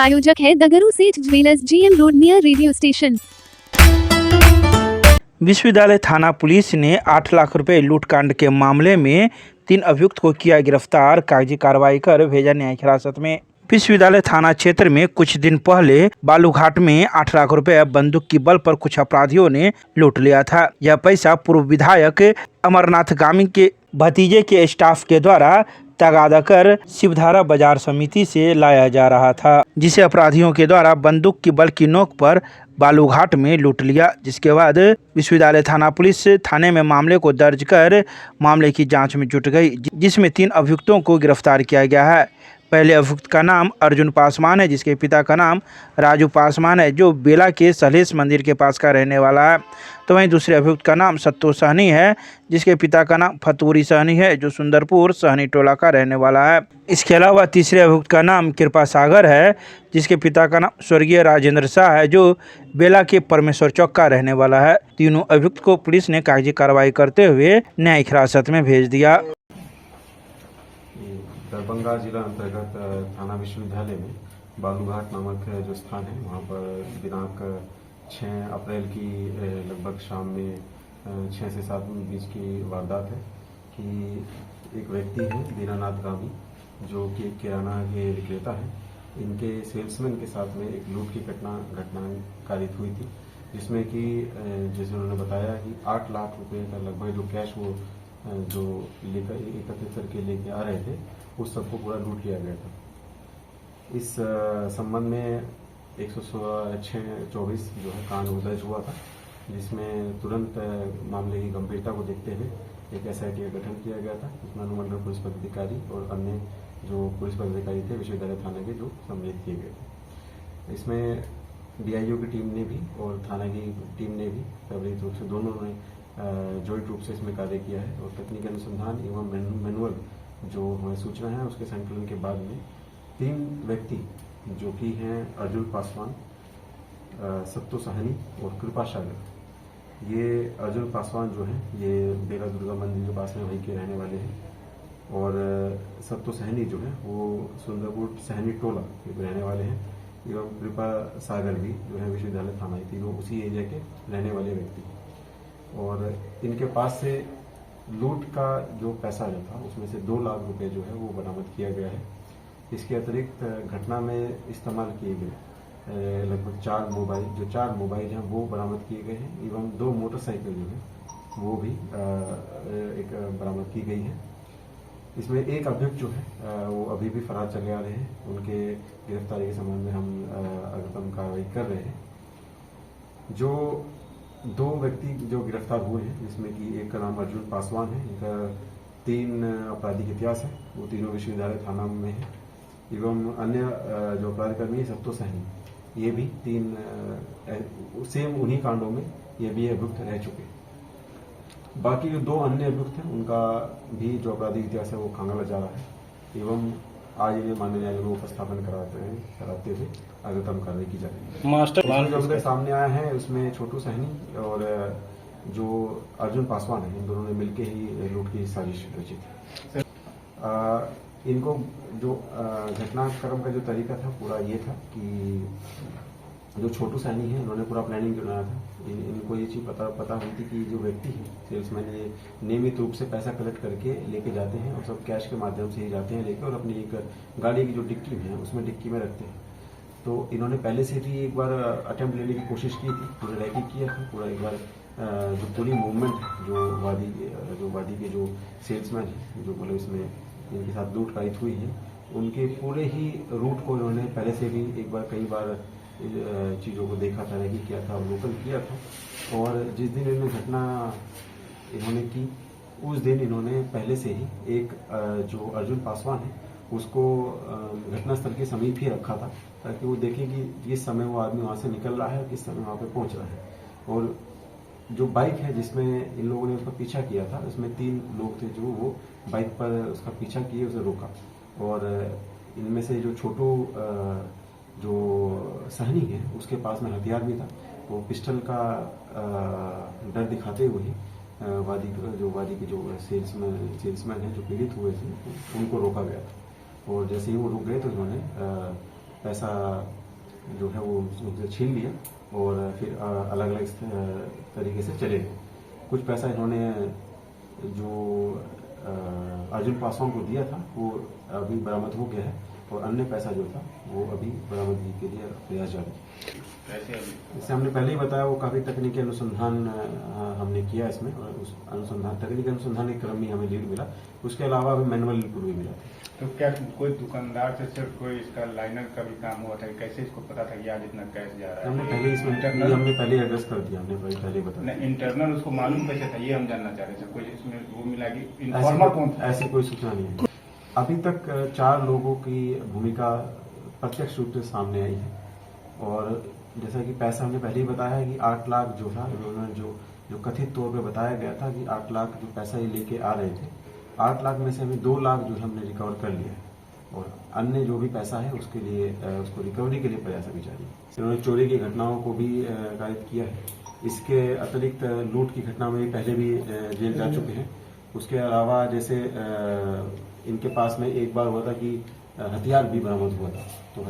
प्रायोजक है दगरू सेठ jewellers, GM road near radio station. विश्वविद्यालय थाना पुलिस ने 8 लाख रुपए लूटकांड के मामले में 3 अभियुक्त को किया गिरफ्तार। कागजी कार्रवाई कर भेजा न्यायिक हिरासत में। विश्वविद्यालय थाना क्षेत्र में कुछ दिन पहले बालूघाट में 8 लाख रुपए बंदूक की बल पर कुछ अपराधियों ने लूट लिया था। यह पैसा पूर्व विधायक अमरनाथ गामी के भतीजे के स्टाफ के द्वारा तगादा कर शिवधारा बाजार समिति से लाया जा रहा था, जिसे अपराधियों के द्वारा बंदूक की बल की नोक पर बालूघाट में लूट लिया। जिसके बाद विश्वविद्यालय थाना पुलिस थाने में मामले को दर्ज कर मामले की जांच में जुट गई, जिसमें 3 अभियुक्तों को गिरफ्तार किया गया है। पहले अभियुक्त का नाम अर्जुन पासवान है, जिसके पिता का नाम राजू पासवान है, जो बेला के सलेश मंदिर के पास का रहने वाला है। तो वहीं दूसरे अभियुक्त का नाम सत्तू सहनी है, जिसके पिता का नाम फतूरी सहनी है, जो सुंदरपुर सहनी टोला का रहने वाला है। इसके अलावा तीसरे अभियुक्त का नाम कृपा सागर है, जिसके पिता का नाम स्वर्गीय राजेंद्र शाह है, जो बेला के परमेश्वर चौक का रहने वाला है। तीनों अभियुक्त को पुलिस ने कागजी कार्रवाई करते हुए न्यायिक हिरासत में भेज दिया। दरभंगा जिला अंतर्गत थाना विश्वविद्यालय में बालूघाट नामक जो स्थान है, वहाँ पर दिनांक 6 अप्रैल की लगभग शाम में 6 से 7 के बीच की वारदात है कि एक व्यक्ति है दीनानाथ गामी, जो कि किराना के विक्रेता है। इनके सेल्समैन के साथ में एक लूट की घटना कारित हुई थी, जिसमें कि जैसे उन्होंने बताया कि 8 लाख रुपए का लगभग जो कैश वो जो लेकर एकत्रित करके लेके आ रहे थे, उस सबको पूरा लूट लिया गया था। इस संबंध में 106/24 जो है कानून दर्ज हुआ था, जिसमें तुरंत मामले की गंभीरता को देखते हुए एक SIT का गठन किया गया था, जिसमें अनुमंडल पुलिस पदाधिकारी और अन्य जो पुलिस पदाधिकारी थे विश्वविद्यालय थाने के, जो सम्मिलित किए गए थे। इसमें DIO की टीम ने भी और थाना की टीम ने भी त्वरित रूप से दोनों ने जॉइंट रूप से इसमें कार्य किया है। और तकनीकी अनुसंधान एवं मैनुअल जो हमें सूचना है, उसके संकलन के बाद में 3 व्यक्ति जो कि हैं अर्जुन पासवान, सत्तू सहनी और कृपा सागर। ये अर्जुन पासवान जो है ये बेला दुर्गा मंदिर के पास में वहीं के रहने वाले हैं, और सत्तू सहनी जो है वो सुंदरपुर सहनी टोला के रहने वाले हैं, एवं कृपा सागर भी जो है विश्वविद्यालय थाना, तीनों उसी एरिया के रहने वाले व्यक्ति। और इनके पास से लूट का जो पैसा जो था, उसमें से 2 लाख रुपए जो है वो बरामद किया गया है। इसके अतिरिक्त घटना में इस्तेमाल किए गए लगभग 4 मोबाइल हैं वो बरामद किए गए हैं, एवं 2 मोटरसाइकिल जो है वो भी एक बरामद की गई है। इसमें एक अभियुक्त जो है वो अभी भी फरार चले आ रहे हैं। उनके गिरफ्तारी के संबंध में हम अग्रिम कार्रवाई कर रहे हैं। जो 2 व्यक्ति जो गिरफ्तार हुए हैं, जिसमें कि एक का नाम अर्जुन पासवान है, इनका 3 आपराधिक इतिहास है, वो तीनों विश्वविद्यालय थाना में है, एवं अन्य जो अपराधकर्मी है सत्तू सहनी, ये भी 3 सेम उन्हीं कांडों में ये भी अभियुक्त रह चुके। बाकी जो 2 अन्य अभियुक्त हैं, उनका भी जो आपराधिक इतिहास है वो खंगाला जा रहा है, एवं आज इन्हें माननीय न्यायालय में उपस्थापन कराते हुए अग्रिम कार्रवाई की जा रही है। मास्टर जो उनके सामने आया है उसमें छोटू सहनी और जो अर्जुन पासवान है, इन दोनों ने मिलकर ही लूट की साजिश रची थी। इनको जो घटनाक्रम का जो तरीका था पूरा ये था कि जो छोटू सहनी है, इन्होंने पूरा प्लानिंग बनाया था। इनको ये चीज पता हुई थी कि जो व्यक्ति है सेल्समैन, ये नियमित रूप से पैसा कलेक्ट करके लेके जाते हैं, और सब कैश के माध्यम से ही जाते हैं लेके, और अपनी एक गाड़ी की जो डिक्की है उसमें डिक्की में रखते हैं। तो इन्होंने पहले से भी एक बार अटेम्प्ट लेने की कोशिश की थी, पूरा रैकिंग किया था, पूरा एक बार जो पूरी मूवमेंट है जो वादी के जो सेल्समैन है, जो मतलब इसमें इनके साथ लूट कारित हुई है, उनके पूरे ही रूट को इन्होंने पहले से भी एक बार कई बार चीज़ों को देखा था, रैकिंग किया था, अवलोकन किया था। और जिस दिन इन्होंने घटना इन्होंने की, उस दिन इन्होंने पहले से ही एक जो अर्जुन पासवान है उसको घटनास्थल के समीप ही रखा था, ताकि वो देखें कि किस समय वो आदमी वहाँ से निकल रहा है, किस समय वहाँ पे पहुँच रहा है। और जो बाइक है जिसमें इन लोगों ने उसका पीछा किया था, उसमें 3 लोग थे जो वो बाइक पर उसका पीछा किए, उसे रोका। और इनमें से जो छोटू जो सहनी है उसके पास में हथियार भी था, वो पिस्टल का डर दिखाते हुए ही वादी के जो सेल्समैन है जो पीड़ित हुए थे, उनको रोका गया था। और जैसे ही वो रुक गए तो उन्होंने पैसा जो है वो उनसे छीन लिया और फिर अलग अलग तरीके से चले गए। कुछ पैसा इन्होंने जो अर्जुन पासवान को दिया था वो अभी बरामद हो गया है और अन्य पैसा जो था वो अभी बरामदगी के लिए प्रयास जारी। जैसे हमने पहले ही बताया, वो काफ़ी तकनीकी अनुसंधान हमने किया इसमें, और उस तकनीकी अनुसंधान के क्रम में हमें लीड मिला। उसके अलावा हमें मैनुअल इनपुट भी मिला था। तो क्या कोई दुकानदार से सिर्फ कोई इसका लाइनर का भी काम हुआ था? कैसे इसको पता था कि आज इतना कैश जा रहा है? हमने पहले इसमें हमने पहले एड्रेस कर दिया, हमने पहले बताया। इंटरनल उसको मालूम कैसे था, ये हम जानना चाह रहे थे। कोई इसमें वो मिला कि इन्फॉर्मर कौन था? ऐसी कोई सूचना नहीं है। अभी तक 4 लोगों की भूमिका प्रत्यक्ष रूप से सामने आई है, और जैसा कि पैसा हमने पहले ही बताया है कि 8 लाख जो था, उन्होंने जो कथित तौर पे बताया गया था कि 8 लाख जो पैसा ये लेके आ रहे थे, 8 लाख में से हमें 2 लाख जो हमने रिकवर कर लिया है, और अन्य जो भी पैसा है उसके लिए उसको रिकवरी के लिए प्रयास अभी जारी है। इन्होंने चोरी की घटनाओं को भी कारित किया है। इसके अतिरिक्त लूट की घटना में पहले भी जेल जा चुके हैं। उसके अलावा जैसे इनके पास में एक बार हुआ था कि हथियार भी बरामद हुआ था, तो